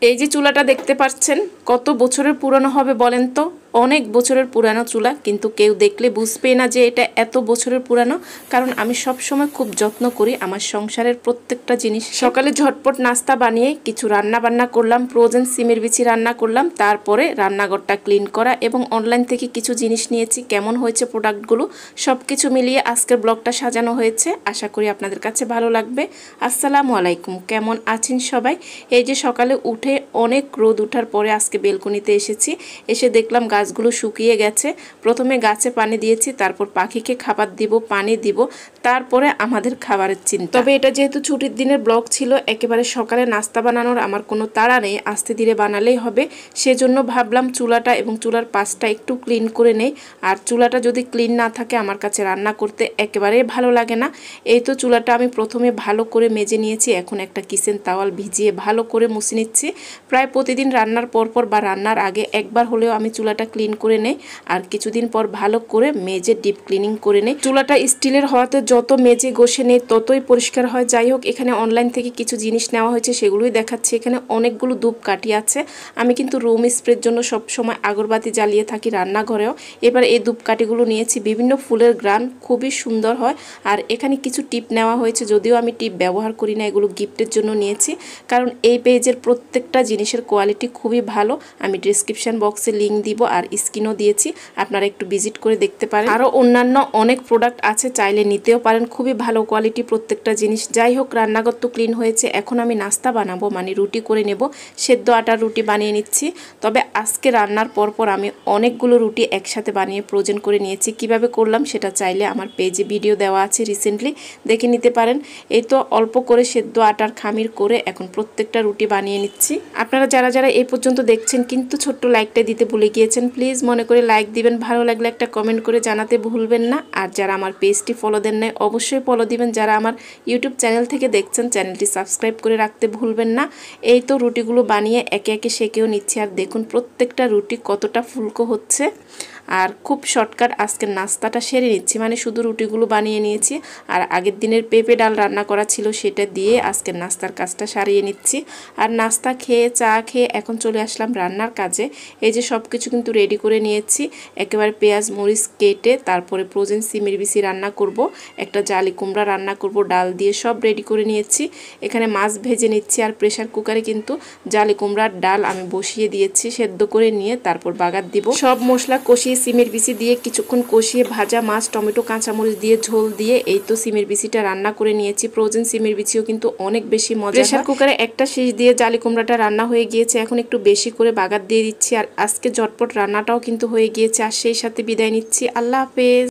এই যে চুলাটা দেখতে পাচ্ছেন কত বছরের পুরানো হবে বলেন তো? অনেক বছরের পুরানো চুলা, কিন্তু কেউ দেখলে বুঝবেই না যে এটা এত বছরের পুরানো, কারণ আমি সব সময় খুব যত্ন করি আমার সংসারের প্রত্যেকটা জিনিস। সকালে ঝটপট নাস্তা বানিয়ে কিছু রান্না বান্না করলাম, ফ্রোজেন সিমের বিচি রান্না করলাম, তারপরে রান্নাঘরটা ক্লিন করা এবং অনলাইন থেকে কিছু জিনিস নিয়েছি। কেমন হয়েছে প্রোডাক্টগুলো সব কিছু মিলিয়ে আজকের ব্লগটা সাজানো হয়েছে, আশা করি আপনাদের কাছে ভালো লাগবে। আসসালামু আলাইকুম, কেমন আছেন সবাই? এই যে সকালে উঠে অনেক রোদ উঠার পরে আজকে বেলকনিতে এসেছি, এসে দেখলাম গাছগুলো শুকিয়ে গেছে। প্রথমে গাছে পানি দিয়েছি, তারপর পাখিকে খাবার দিব, পানি দিব, তারপরে আমাদের খাবারের চিন্তা। তবে এটা যেহেতু ছুটির দিনের ব্লগ ছিল, একেবারে সকালে নাস্তা বানানোর আমার কোনো তাড়া নেই, আস্তে ধীরে বানালেই হবে। সেজন্য ভাবলাম চুলাটা এবং চুলার পাশটা একটু ক্লিন করে নেই। আর চুলাটা যদি ক্লিন না থাকে আমার কাছে রান্না করতে একেবারেই ভালো লাগে না। এই তো চুলাটা আমি প্রথমে ভালো করে মেজে নিয়েছি, এখন একটা কিচেন তাওয়াল ভিজিয়ে ভালো করে মুছে নিচ্ছি। প্রায় প্রতিদিন রান্নার পরপর বা রান্নার আগে একবার হলেও আমি চুলাটা ক্লিন করে নেই, আর কিছুদিন পর ভালো করে মেজে ডিপ ক্লিনিং করে নেই। চুলাটা স্টিলের হওয়াতে যত মেজে ঘষে নেই ততই পরিষ্কার হয়। যাই হোক, এখানে অনলাইন থেকে কিছু জিনিস নেওয়া হয়েছে, সেগুলোই দেখাচ্ছি। এখানে অনেকগুলো ধূপকাঠি আছে। আমি কিন্তু রুম স্প্রের জন্য সব সময় আগরবাতি জ্বালিয়ে থাকি রান্নাঘরেও। এবার এই ধূপকাঠিগুলো নিয়েছি, বিভিন্ন ফুলের গ্রান খুবই সুন্দর হয়। আর এখানে কিছু টিপ নেওয়া হয়েছে, যদিও আমি টিপ ব্যবহার করি না, এগুলো গিফটের জন্য নিয়েছি, কারণ এই পেজের প্রত্যেকটা জিনিসের কোয়ালিটি খুবই ভালো। আমি ডেসক্রিপশন বক্সে লিঙ্ক দিব আর স্ক্রিনও দিয়েছি, আপনারা একটু ভিজিট করে দেখতে পারেন। আরও অন্যান্য অনেক প্রোডাক্ট আছে, চাইলে নিতেও পারেন, খুবই ভালো কোয়ালিটি প্রত্যেকটা জিনিস। যাই হোক, রান্নাঘর তো ক্লিন হয়েছে, এখন আমি নাস্তা বানাবো, মানে রুটি করে নেব। সেদ্ধ আটার রুটি বানিয়ে নিচ্ছি। তবে আজকে রান্নার পরপর আমি অনেকগুলো রুটি একসাথে বানিয়ে ফ্রোজেন করে নিয়েছি। কিভাবে করলাম সেটা চাইলে আমার পেজে ভিডিও দেওয়া আছে, রিসেন্টলি দেখে নিতে পারেন। এই তো অল্প করে সেদ্ধ আটার খামির করে এখন প্রত্যেকটা রুটি বানিয়ে নিচ্ছি। আপনারা যারা যারা এই পর্যন্ত দেখছেন কিন্তু ছোট্ট লাইকটা দিতে ভুলে গিয়েছেন, প্লিজ মনে করে লাইক দিবেন, ভালো লাগলে একটা কমেন্ট করে জানাতে ভুলবেন না। আর যারা আমার পেজটি ফলো দেন নাই অবশ্যই ফলো দিবেন। যারা আমার ইউটিউব চ্যানেল থেকে দেখছেন চ্যানেলটি সাবস্ক্রাইব করে রাখতে ভুলবেন না। এই তো রুটিগুলো বানিয়ে একে একে সেকেও নিচ্ছি, আর দেখুন প্রত্যেকটা রুটি কতটা ফুলকো হচ্ছে। আর খুব শর্টকাট আজকের নাস্তাটা সেরে নিচ্ছি, মানে শুধু রুটিগুলো বানিয়ে নিয়েছি, আর আগের দিনের পেঁপে ডাল রান্না করা ছিল সেটা দিয়ে আজকের নাস্তার কাজটা সারিয়ে নিচ্ছি। আর নাস্তা খেয়ে চা খেয়ে এখন চলে আসলাম রান্নার কাজে। এই যে সব কিছু কিন্তু রেডি করে নিয়েছি, একেবারে পেঁয়াজ মরিচ কেটে তারপরে ফ্রোজেন সিমের বিচি রান্না করব, একটা জালি কুমড়া রান্না করব, ডাল দিয়ে সব রেডি করে নিয়েছি। এখানে মাছ ভেজে নিচ্ছি, আর প্রেশার কুকারে কিন্তু জালি কুমড়ার ডাল আমি বসিয়ে দিয়েছি, সেদ্ধ করে নিয়ে তারপর বাগার দিব। সব মশলা কষিয়ে সিমের বিচি দিয়ে কিছুক্ষণ কষিয়ে ভাজা মাছ টমেটো কাঁচামরিচ দিয়ে ঝোল দিয়ে এই তো সিমের বিচিটা রান্না করে নিয়েছি। ফ্রোজেন সিমের বিচিও কিন্তু অনেক বেশি মজা। প্রেশার কুকারে একটা শীষ দিয়ে জালি কুমড়াটা রান্না হয়ে গিয়েছে, এখন একটু বেশি করে বাগার দিয়ে দিচ্ছি। আর আজকে ঝটপট রান্নাটাও কিন্তু হয়ে গিয়েছে। আর সেই সাথে বিদায় নিচ্ছি, আল্লাহ হাফেজ।